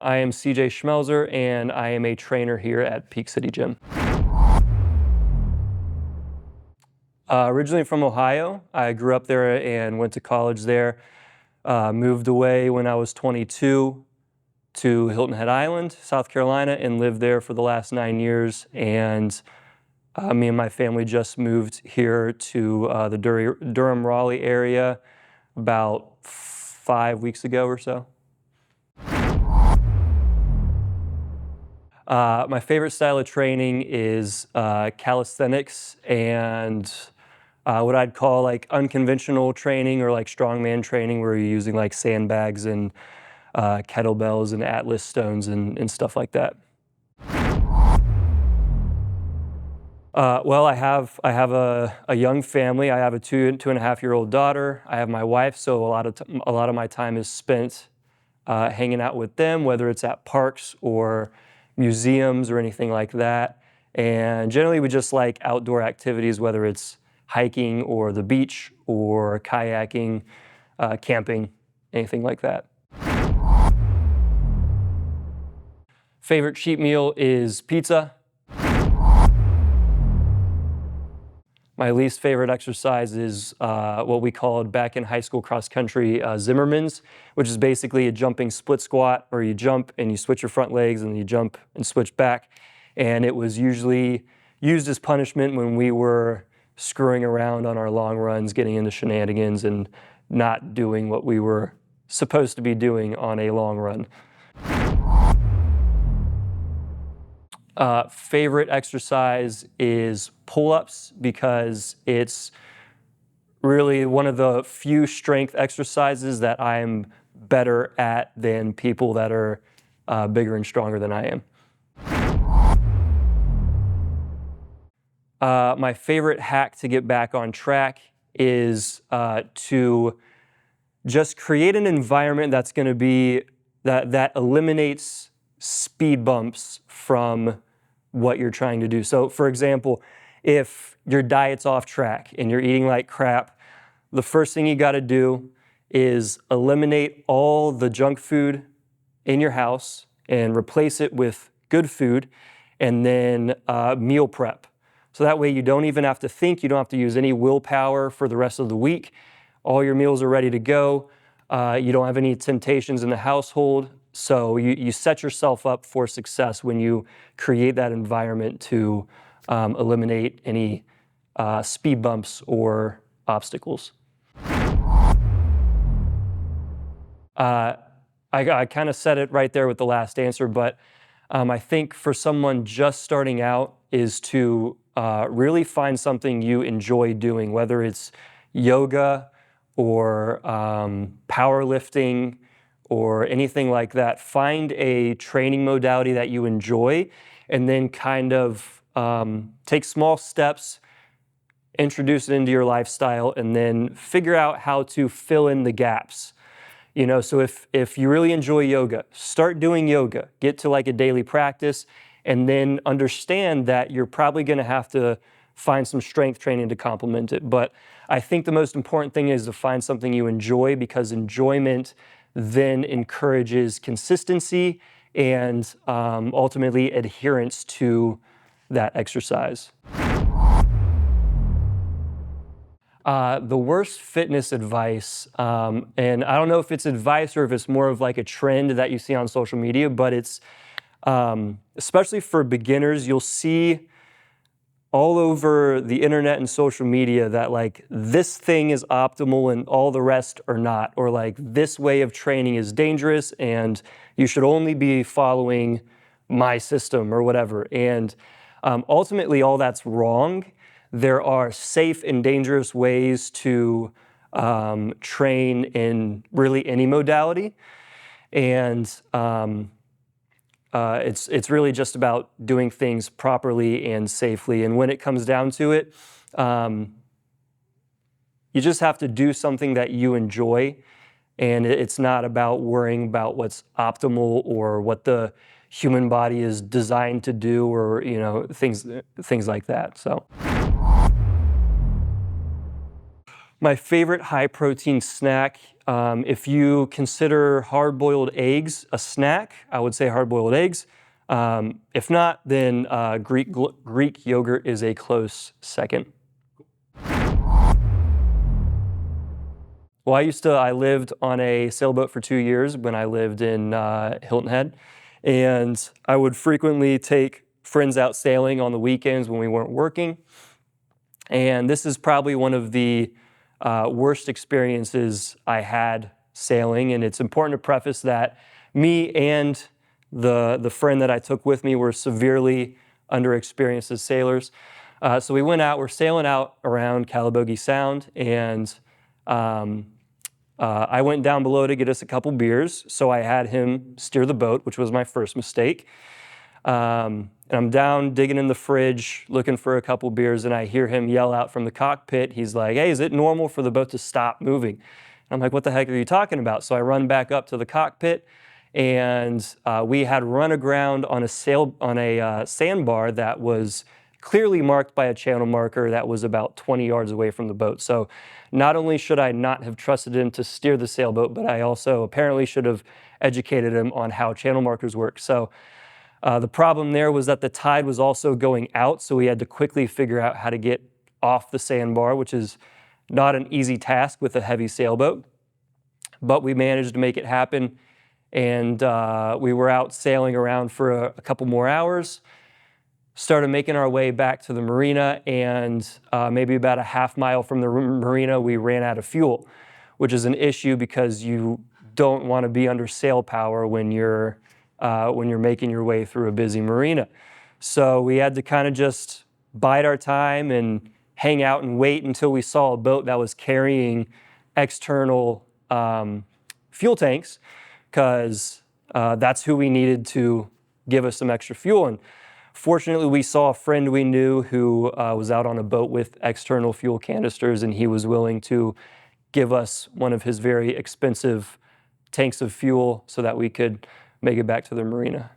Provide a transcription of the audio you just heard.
I am CJ Schmelzer, and I am a trainer here at Peak City Gym. Originally from Ohio. I grew up there and went to college there. Moved away when I was 22 to Hilton Head Island, South Carolina, and lived there for the last 9 years. And me and my family just moved here to the Durham-Raleigh area about 5 weeks ago or so. My favorite style of training is calisthenics and what I'd call like unconventional training or like strongman training, where you're using like sandbags and kettlebells and Atlas stones and stuff like that. Well, I have a young family. I have a 2.5-year-old daughter. I have my wife, so a lot of my time is spent hanging out with them, whether it's at parks or museums or anything like that. And generally we just like outdoor activities, whether it's hiking or the beach or kayaking, camping, anything like that. Favorite cheat meal is pizza. My least favorite exercise is what we called back in high school cross country Zimmerman's, which is basically a jumping split squat where you jump and you switch your front legs and you jump and switch back. And it was usually used as punishment when we were screwing around on our long runs, getting into shenanigans and not doing what we were supposed to be doing on a long run. Favorite exercise is pull-ups, because it's really one of the few strength exercises that I'm better at than people that are bigger and stronger than I am. My favorite hack to get back on track is to just create an environment that's going to be that eliminates speed bumps from what you're trying to do. So for example, if your diet's off track and you're eating like crap, the first thing you got to do is eliminate all the junk food in your house and replace it with good food, and then meal prep. So that way you don't even have to think, you don't have to use any willpower for the rest of the week. All your meals are ready to go. You don't have any temptations in the household. So you set yourself up for success when you create that environment to eliminate any speed bumps or obstacles. I kind of said it right there with the last answer, but I think for someone just starting out is to really find something you enjoy doing, whether it's yoga or powerlifting or anything like that. Find a training modality that you enjoy, and then kind of take small steps, introduce it into your lifestyle, and then figure out how to fill in the gaps. You know, so if you really enjoy yoga, start doing yoga, get to like a daily practice, and then understand that you're probably going to have to find some strength training to complement it. But I think the most important thing is to find something you enjoy, because enjoyment then encourages consistency and ultimately adherence to that exercise. The worst fitness advice, and I don't know if it's advice or if it's more of like a trend that you see on social media, but it's especially for beginners, you'll see all over the internet and social media that like this thing is optimal and all the rest are not, or like this way of training is dangerous and you should only be following my system or whatever. And ultimately all that's wrong. There are safe and dangerous ways to train in really any modality. And it's really just about doing things properly and safely. And when it comes down to it, you just have to do something that you enjoy. And it's not about worrying about what's optimal or what the human body is designed to do, or things like that. So My favorite high protein snack, if you consider hard-boiled eggs a snack, I would say hard-boiled eggs. If not, then Greek yogurt is a close second. Well, I lived on a sailboat for 2 years when I lived in Hilton Head, and I would frequently take friends out sailing on the weekends when we weren't working. And this is probably one of the worst experiences I had sailing, and it's important to preface that me and the friend that I took with me were severely underexperienced as sailors. So we went out, we're sailing out around Calabogie Sound, and I went down below to get us a couple beers, so I had him steer the boat, which was my first mistake. And I'm down digging in the fridge, looking for a couple beers, and I hear him yell out from the cockpit. He's like, "Hey, is it normal for the boat to stop moving?" And I'm like, "What the heck are you talking about?" So I run back up to the cockpit, and we had run aground on a sandbar that was clearly marked by a channel marker that was about 20 yards away from the boat. So not only should I not have trusted him to steer the sailboat, but I also apparently should have educated him on how channel markers work. So the problem there was that the tide was also going out, so we had to quickly figure out how to get off the sandbar, which is not an easy task with a heavy sailboat. But we managed to make it happen, and we were out sailing around for a couple more hours, started making our way back to the marina, and maybe about a half mile from the marina, we ran out of fuel, which is an issue because you don't want to be under sail power when you're making your way through a busy marina. So we had to kind of just bide our time and hang out and wait until we saw a boat that was carrying external fuel tanks, because that's who we needed to give us some extra fuel. And fortunately, we saw a friend we knew who was out on a boat with external fuel canisters, and he was willing to give us one of his very expensive tanks of fuel so that we could make it back to the marina.